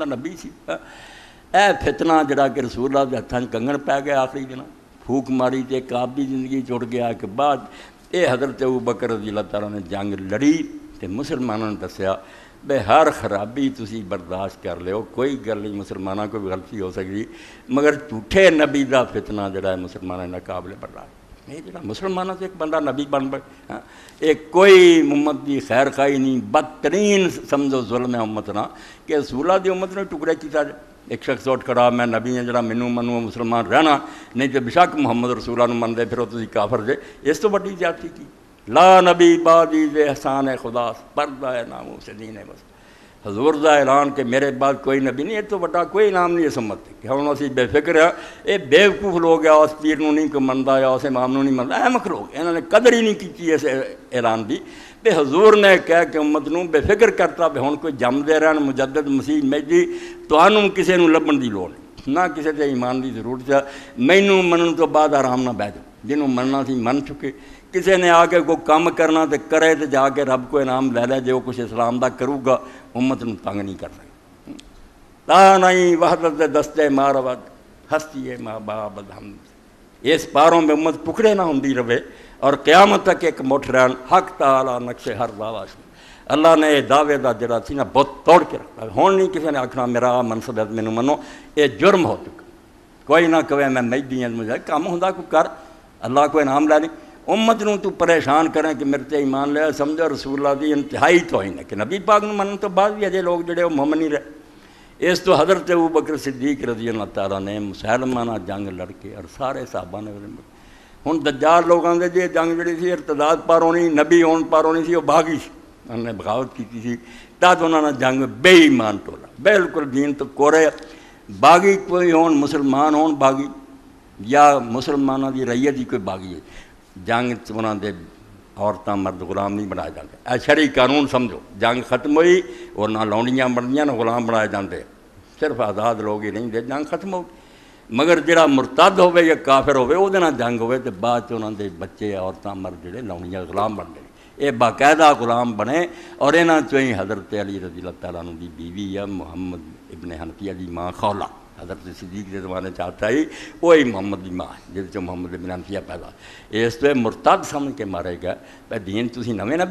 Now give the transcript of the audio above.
نبی سی اے فتنہ جڑا کہ رسول اللہ کے ہاتھوں کنگن پی گیا آخری دن پھوک ماری تے ایک آپ بھی زندگی چڑ گیا کہ بعد اے حضرت ابوبکر رضی اللہ تعالیٰ نے جنگ لڑی تے مسلمانوں نے دسیا بے ہر خرابی تسی برداشت کر لیو کوئی گل نہیں مسلمانوں کو بھی غلطی ہو سکتی مگر جھوٹے نبی دا فتنہ جڑا ہے مسلمانوں نے قابل برداشت نہیں جڑا مسلمانوں سے ایک بندہ نبی بن پائے ایک کوئی امت دی خیر خواہی نہیں بدترین سمجھو ظلم ہے امت نہ کہ رسول اللہ دی امت نے ٹکڑے کیتا جائے ایک شخص اٹھ کھڑا میں نبی ہیں جڑا مینوں منو مسلمان رہنا نہیں تو بشک محمد رسول اللہ من دے پھر تسی کافر جے اس تو بڑی زیادتی کی لا نبی بعدی ذی احسان خدا پردہ ناموس دین بس حضور دا اعلان کہ میرے بعد کوئی نبی نہیں یہ تو بڑا کوئی نام نہیں اس امت کہ ہن اسی بے فکر ہے یہ بیوقوف لوگ ہے اس پیر نوں نہیں کوئی مندا یا اس امام نوں نہیں مندا احمق لوگ انہوں نے قدر ہی نہیں کی اس اعلان دی تے حضور نے کہا کہ امت نوں بے فکر کرتا بھی ہن کوئی جمدے رہن مجدد مسیح مہدی تانوں کسے نوں لبن دی لوڑ نہیں نہ کسے تے ایمان دی ضرورت ہے مینوں منن تو بعد آرام نہ بیٹھ جاؤ جنوں مننا سی من چکے کسی نے آ کے کوئی کام کرنا تو کرے تو جا کے رب کو انعام لے لے جو کچھ اسلام دا کروں گا امت نوں تنگ نہیں کر سکتا تا نہیں وحدت دستے ماروت ہستی ہے ماں باپ ہم اس پاروں میں امت ٹکڑے نہ ہوندی رہے اور قیامت تک ایک مٹھ رہن حق تعالی نقش ہر دعویٰ سے اللہ نے یہ دعوے دا جڑا سی نا بہت توڑ کے رکھا ہون نہیں کسی نے آکھنا میرا منصب ہے مینوں منو یہ جرم ہو چکا کوئی نہ کہے میں مہدی ہوں مجھے کام ہوندا کوئی کر اللہ کو انعام لے لیں امت نوں تو پریشان کریں کہ میرے تے ایمان لے سمجھو رسول اللہ دی انتہائی توہین ہے کہ نبی پاک نوں منن تو بعد بھی اجے لوگ جڑے وہ مومن نہیں رہے اس تو حضرت ابوبکر صدیق رضی اللہ تعالیٰ نے مسلمہ نال جنگ لڑ کے اور سارے صحابہ نے ہن دجال لوگ آندے جی جنگ جڑی سی ارتداد پر ہونی نبی ہون پر ہونی سی وہ بھاگی سی انہوں نے بغاوت کی سی تد انہوں نے جنگ بے ایمان ٹولا بالکل دین تو کورے باغی کوئی ہون مسلمان ہون باغی یا مسلمانوں دی رعیت دی کوئی باغی ہے جنگ انہوں دے عورتاں مرد غلام نہیں بنائے جاتے اے شرعی قانون سمجھو جنگ ختم ہوئی اور نہ لونڈیاں بنیاں نہ غلام بنائے جاتے صرف آزاد لوگ ہی نہیں دے جنگ ختم ہو مگر جڑا مرتد ہوئے یا کافر ہوئے وہ نہ جنگ ہوئے تو بعد انہوں دے بچے عورتاں مرد جڑے لونڈیاں غلام بن گئے یہ باقاعدہ غلام بنے اور انہاں چوں ہی حضرت علی رضی اللہ تعالیٰ عنہ دی بیوی یا محمد ابن حنفیہ دی ماں خولہ حضرت صدیق کے زمانے چاہتا ہی وہی محمد دی ماں جس محمد ابن حنفیہ پیدا اس تو مرتد سمجھ کے مارے گا دین تسی نویں نبی